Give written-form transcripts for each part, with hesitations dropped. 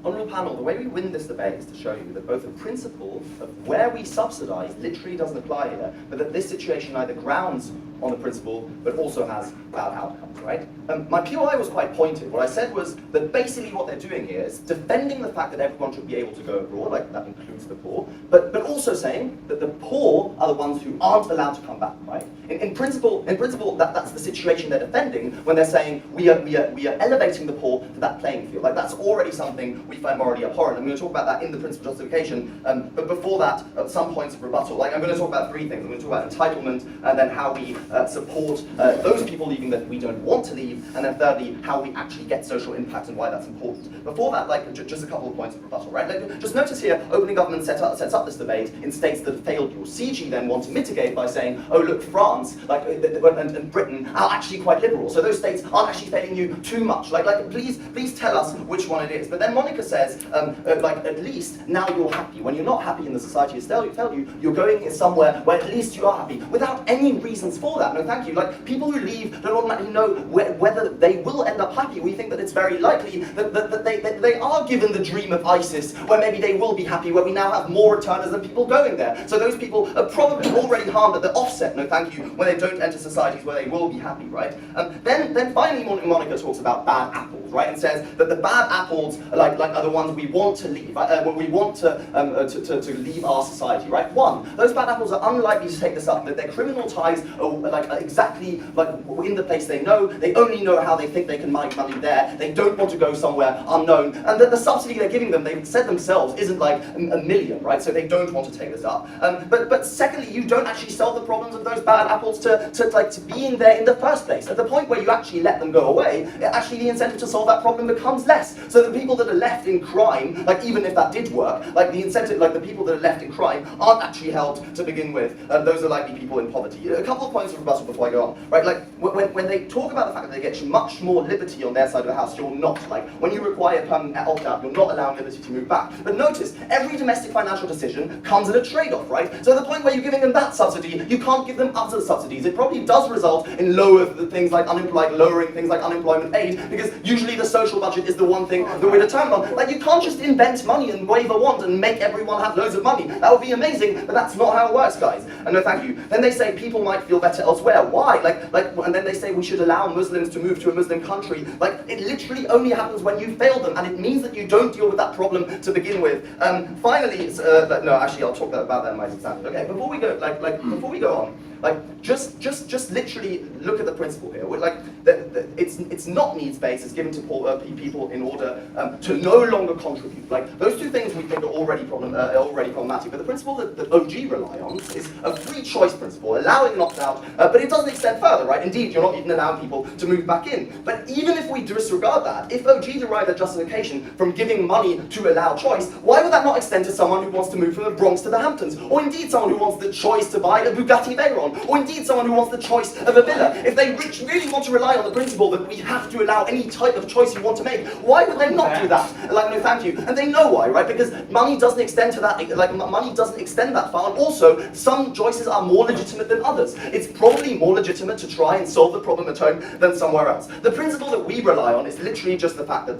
Honourable panel, the way we win this debate is to show you that both the principle of where we subsidise literally doesn't apply here, but that this situation either grounds on the principle, but also has bad outcomes, right? My POI was quite pointed. What I said was that basically what they're doing here is defending the fact that everyone should be able to go abroad, like that includes the poor, but also saying that the poor are the ones who aren't allowed to come back, right? In principle, that's the situation they're defending when they're saying we are elevating the poor to that playing field. Like that's already something we find morally abhorrent. I'm going to talk about that in the principal justification, but before that, at some points of rebuttal, like I'm going to talk about three things. I'm going to talk about entitlement, and then how we support those people leaving that we don't want to leave, and then thirdly, how we actually get social impact and why that's important. Before that, like just a couple of points of rebuttal, right? Like, just notice here, opening government sets up this debate in states that have failed you. CG then want to mitigate by saying, oh look, France, like and Britain are actually quite liberal, so those states aren't actually failing you too much. Like please tell us which one it is. But then Monica says, like at least now you're happy. When you're not happy in the society has failed you, you're going somewhere where at least you are happy, without any reasons for that. No, thank you. Like people who leave don't automatically know whether they will end up happy. We think that it's very likely that they are given the dream of ISIS, where maybe they will be happy, where we now have more returners than people going there. So those people are probably already harmed at the offset, no thank you, when they don't enter societies where they will be happy, right? Then finally Monica talks about bad apples, right, and says that the bad apples are the ones we want to leave, when we want to leave our society, right? One, those bad apples are unlikely to take this up, that their criminal ties are exactly like in the place they know, they only know how they think they can make money there, they don't want to go somewhere unknown, and that the subsidy they're giving them, they've said themselves, isn't like a million, right? So they don't want to take this up. But secondly, you don't actually solve the problems of those bad apples to being there in the first place. At the point where you actually let them go away, actually the incentive to solve that problem becomes less. So the people that are left in crime, like even if that did work, like the incentive, like the people that are left in crime aren't actually helped to begin with. Those are likely people in poverty. A couple of points of rebuttal before I go on, right? Like when they talk about the fact that they get much more liberty on their side of the house, you're not. Like when you require permanent opt-out, you're not allowing liberty to move back. But notice, every domestic financial decision comes at a trade-off, right? So the point where you're giving them that subsidy, you can't give them other subsidies. It probably does result in lowering things like unemployment aid, because usually the social budget is the one thing that we're determined on. Like you can't just invent money and wave a wand and make everyone have loads of money. That would be amazing, but that's not how it works, guys. And no thank you. Then they say people might feel better elsewhere. Why? And then they say we should allow Muslims to move to a Muslim country. Like it literally only happens when you fail them, and it means that you don't deal with that problem to begin with. Finally, no, actually, I'll talk about that in my example. Okay, before we go, before we go on, just literally look at the principle here. It's not needs-based. It's given to poor people in order to no longer contribute. Like those two things we think are already problematic. But the principle that OG rely on is a free choice principle, allowing an opt-out, but it doesn't extend further, right? Indeed, you're not even allowing people to move back in. But even if we disregard that, if OG derive their justification from giving money to allow choice, why would that not extend to someone who wants to move from the Bronx to the Hamptons, or indeed someone who wants the choice to buy a Bugatti Veyron, or indeed someone who wants the choice of a villa? If they really want to rely on the principle that we have to allow any type of choice you want to make, why would they not do that? Like, no thank you. And they know why, right? Because money doesn't extend to that, money doesn't extend that far, and also some choices are more legitimate than others. It's probably more legitimate to try and solve the problem at home than somewhere else. The principle that we rely on is literally just the fact that,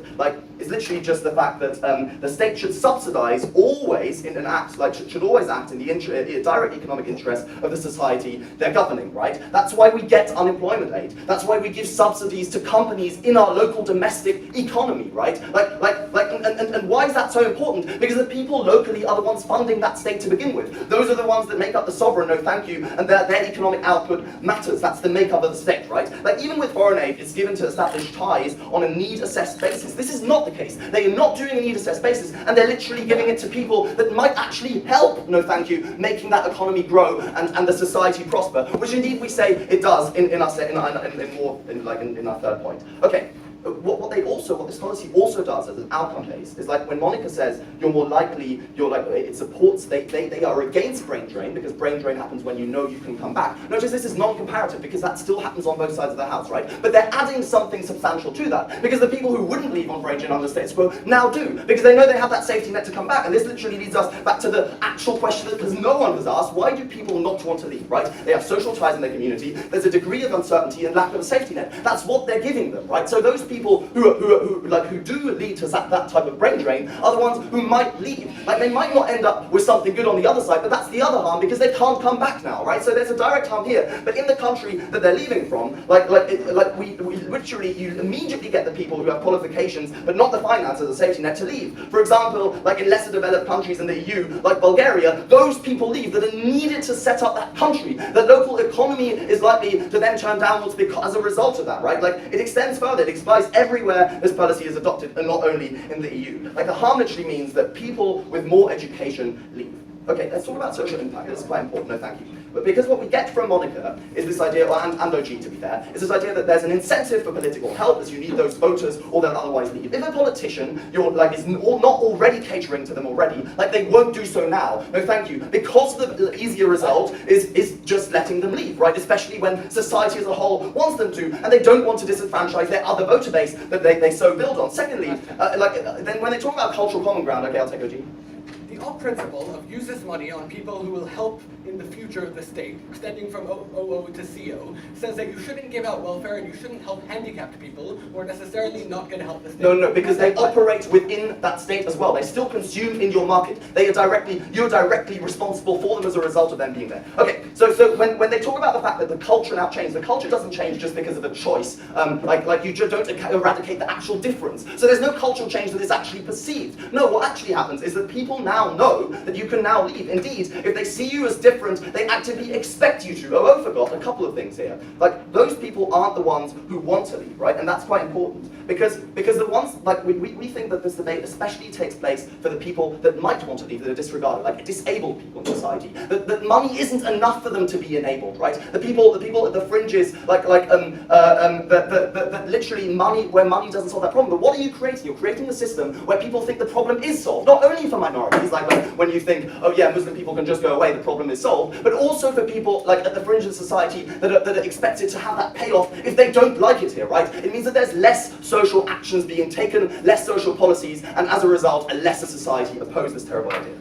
the state should subsidize always in an act, should always act in the direct economic interest of the society they're governing, right? That's why we get unemployment aid. That's why we give subsidies to companies in our local domestic economy, right? And why is that so important? Because the people locally are the ones funding that state to begin with. Those are the ones that make up the sovereign, no thank you, and their economic output matters. That's the makeup of the state, right? Like even with foreign aid, it's given to establish ties on a need-assessed basis. This is not the case. They are not doing a need-assessed basis, and they're literally giving it to people that might actually help, no thank you, making that economy grow and the society prosper, which indeed we say it does in our third point. Okay. What this policy also does as an outcome base is like when Monica says you're more likely, it supports, they are against brain drain because brain drain happens when you know you can come back. Notice this is non-comparative because that still happens on both sides of the house, right? But they're adding something substantial to that because the people who wouldn't leave on brain drain under the status quo now do because they know they have that safety net to come back. And this literally leads us back to the actual question that because no one has asked, why do people not want to leave, right? They have social ties in their community, there's a degree of uncertainty and lack of a safety net. That's what they're giving them, right? So those people who do lead to that type of brain drain are the ones who might leave. Like, they might not end up with something good on the other side, but that's the other harm because they can't come back now, right? So there's a direct harm here. But in the country that they're leaving from, we literally, you immediately get the people who have qualifications, but not the finance as a safety net to leave. For example, like in lesser developed countries in the EU, like Bulgaria, those people leave that are needed to set up that country. The local economy is likely to then turn downwards because, as a result of that, right? Like, it extends further, it applies everywhere this policy is adopted, and not only in the EU. Like, the harm literally means that people with more education leave. Okay, let's talk about social impact. This is quite important, no thank you. But because what we get from Monica is this idea, and OG to be fair, is this idea that there's an incentive for political help as you need those voters or they'll otherwise leave. If a politician is not already catering to them already, like they won't do so now, no thank you, because the easier result is just letting them leave, right? Especially when society as a whole wants them to, and they don't want to disenfranchise their other voter base that they so build on. Secondly, then when they talk about cultural common ground, okay, I'll take OG. The old principle of use this money on people who will help in the future of the state, extending from OO to CO, says that you shouldn't give out welfare and you shouldn't help handicapped people who are necessarily not going to help the state. No, because they operate within that state as well. They still consume in your market. You're directly responsible for them as a result of them being there. Okay, so when they talk about the fact that the culture now changed, the culture doesn't change just because of a choice. Like you just don't eradicate the actual difference. So there's no cultural change that is actually perceived. No, what actually happens is that people now know that you can now leave. Indeed, if they see you as different, they actively expect you to. Oh, I forgot a couple of things here. Like, those people aren't the ones who want to leave, right? And that's quite important. Because the ones, like, we think that this debate especially takes place for the people that might want to leave, that are disregarded, like disabled people in society. That money isn't enough for them to be enabled, right? The people at the fringes, that literally where money doesn't solve that problem. But what are you creating? You're creating a system where people think the problem is solved. Not only for minorities, like when you think, oh yeah, Muslim people can just go away, the problem is solved, but also for people like at the fringe of society that are expected to have that payoff if they don't like it here, right? It means that there's less social actions being taken, less social policies, and as a result, a lesser society oppose this terrible idea.